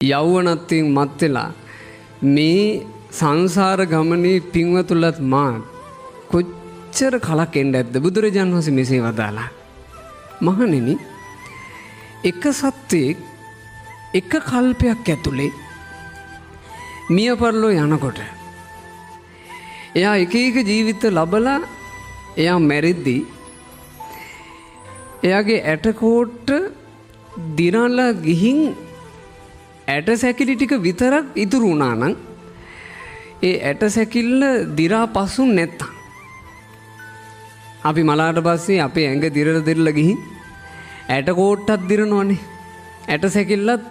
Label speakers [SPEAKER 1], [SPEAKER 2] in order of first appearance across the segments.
[SPEAKER 1] යෞවනත්වයෙන් මත් වෙලා මේ සංසාර ගමනේ පින්වතුලත් මා කොච්චර කලක් එන්න ඇද්ද බුදුරජාණන් වහන්සේ මෙසේ වදාලා. මහණෙනි එක සත්වයෙක් එක කල්පයක් ඇතුලේ මිය පරලෝ යනකොට එයා එක එක ජීවිත ලබලා එයා මැරෙද්දී එයාගේ ඇටකොට්ට දිනලා ගිහින් ඇට සැකිලි ටික විතරක් ඉතුරු වුණා නම් ඒ ඇට සැකිල්ල දිරා පසුන් නැත්තම් අපි මලාට පස්සේ අපේ ඇඟ දිරලා ගිහින් ඇටකොට්ටක් දිරනවනේ ඇට සැකිල්ලත්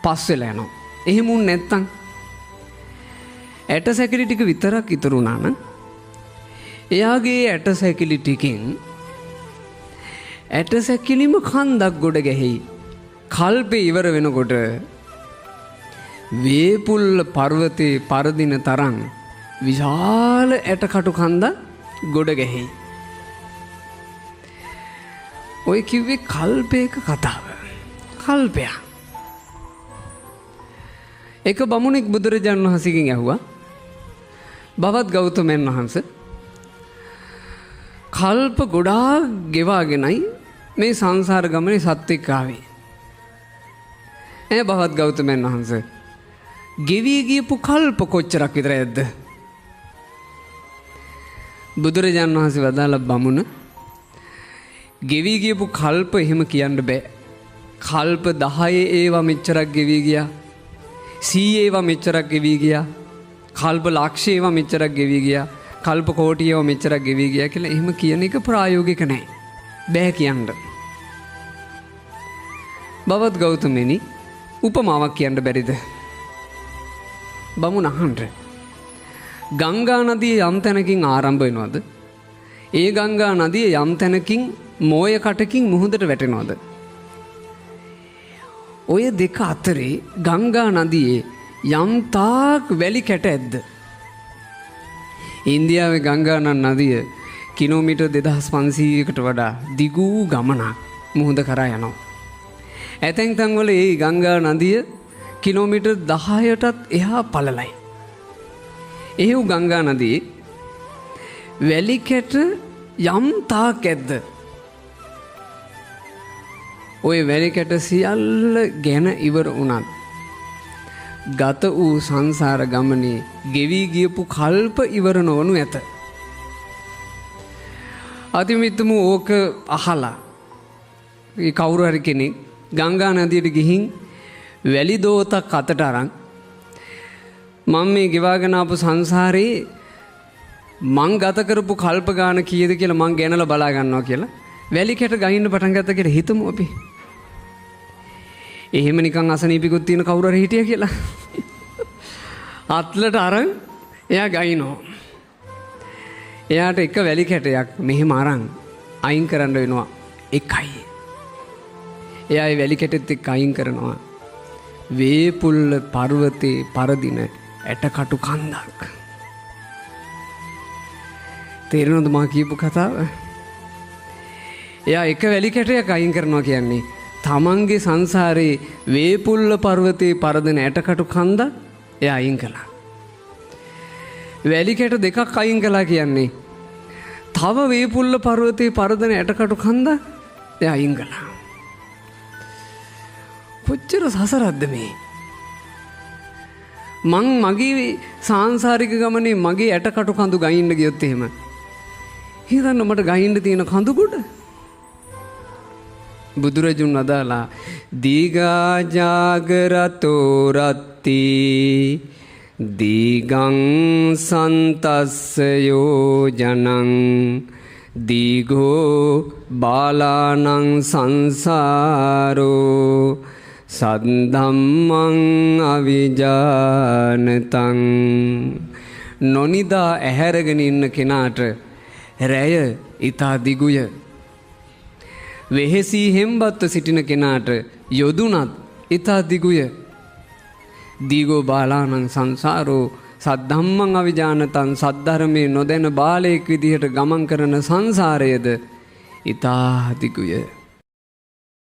[SPEAKER 1] පස් වෙලා යනවා. එහෙම උන් නැත්තම් ඇට සැකිලි ටික විතරක් ඉතුරු වුණා නම් එයාගේ ඇට සැකිලි ටිකෙන් ඇට සැකිලිම කන්දක් ගොඩ ගැහෙයි. කල්පේ ඉවර වෙනකොට වේපුල්ල පර්වතේ පරදින තරම් විශාල ඇටකටු කන්ද ගොඩ ගැහෙයි. ඔය කිව්වේ කල්පයක කතාව. කල්පයක්. එක බමුණෙක් බුදුරජාණන් වහන්සේගෙන් ඇහුවා බවත් ගෞතමයන් වහන්සේ කල්ප ගොඩාක් ගෙවාගෙනයි මේ සංසාර ගමනේ සත්‍යෙක් ආවේ. බවත් ගෞතමයන් වහන්සේ ගෙවී ගියපු කල්ප කොච්චරක් විතර ඇද්ද? බුදුරජාණන් වහන්සේ වදාළ බමුණ ගෙවී ගියපු කල්ප එහෙම කියන්න බෑ. කල්ප 10 ඒවා මෙච්චරක් ගෙවී ගියා. 100 ඒවා මෙච්චරක් ගෙවී ගියා. කල්ප ලක්ෂ ඒවා මෙච්චරක් ගෙවී ගියා. කල්ප කෝටි ඒවා මෙච්චරක් ගෙවී ගියා කියලා එහෙම කියන එක ප්‍රායෝගික නෑ. බෑ කියන්න. බවත් ගෞතමෙනි උපමාවක් කියන්න බැරිද? බමුණ අහන්න. ගංගා නදිය යම් තැනකින් ආරම්භ වෙනවද? ඒ ගංගා නදිය යම් තැනකින් මෝය කටකින් මුහුදට වැටෙනවද? ඔය දෙක අතරේ ගංගා නදියේ යම් තාක් වැලි කැට ඇද්ද? ඉන්දියාවේ ගංගා නදිය කිලෝමීටර් 2500කට වඩා දිගු ගමනක් මුහුද කරා යනවා. ඇතැම් තැන්වල ඒ ගංගා නදිය කිලෝමීටර් 10ටත් එහා පළලයි. එහෙව් ගංගා නදියේ වැලි කැට යම් තාක් ඇද්ද? ඔය වැලි කැට සියල්ල ගැන ඉවර වුණත් ගත වූ සංසාර ගමනේ ගෙවී ගියපු කල්ප ඉවර නොවනු ඇත. අතිමිත්තුම ඕක අහලා කවුරු හරි කෙනෙක් ගංගා නදියට ගිහින් වැලි දෝතක් අතට අරන් මම මේ ගෙවාගෙන ආපු සංසාරේ මං ගත කරපු කල්ප ගාන කීයද කියලා මං ගැනලා බලා ගන්නවා කියලා වැලි කැට ගහින්න පටන් ගත්ත කියලා හිතමු අපි. එහෙම නිකන් අසනීපිකුත් තියෙන කවුරු හරි හිටියා කියලා. අත්ලට අරන් එයා ගහිනවා. එයාට එක වැලි කැටයක් මෙහෙම අරන් අයින් කරන්න වෙනවා එකයි. එයා ඒ වැලි කැටෙත් එක්ක අයින් කරනවා වේපුල්ල පර්වතේ පරදින ඇටකටු කන්දක්. තේරෙනවද මා කියපු කතාව? එයා එක වැලි කැටයක් අයින් කරනවා කියන්නේ තමන්ගේ සංසාරේ වේපුල්ල පර්වතේ පරදින ඇටකටු කන්ද එයා අයින් කළා. වැලි කැට දෙකක් අයින් කළා කියන්නේ තව වේපුල්ල පර්වතේ පරදින ඇටකටු කන්ද එයා අයින් කළා. කොච්චර සසරක්ද මේ? මං මගේ සාංසාරික ගමනේ මගේ ඇටකටු කඳු ගහින්න ගියොත් එහෙම හිතන්න මට ගහින්න තියෙන කඳු ගොඩ. බුදුරජුන් වදාලා දීගා ජාගරතෝ රත්ති දීගං සන්තස්සයෝ ජනං දීගෝ බාලානං සංසාරෝ සද්ධම්මං අවිජානතං. නොනිදා ඇහැරගෙන ඉන්න කෙනාට රැය ඊතා දිගුය. වෙහෙසී හෙම්බත්ව සිටින කෙනාට යොදුනත් ඊතා දිගුය. දීගෝ බාලානං සංසාරෝ සද්ධම්මං අවිජානතං. සද්ධර්මයේ නොදැන බාලයෙක් විදිහට ගමන් කරන සංසාරයේද ඊතා දිගුය.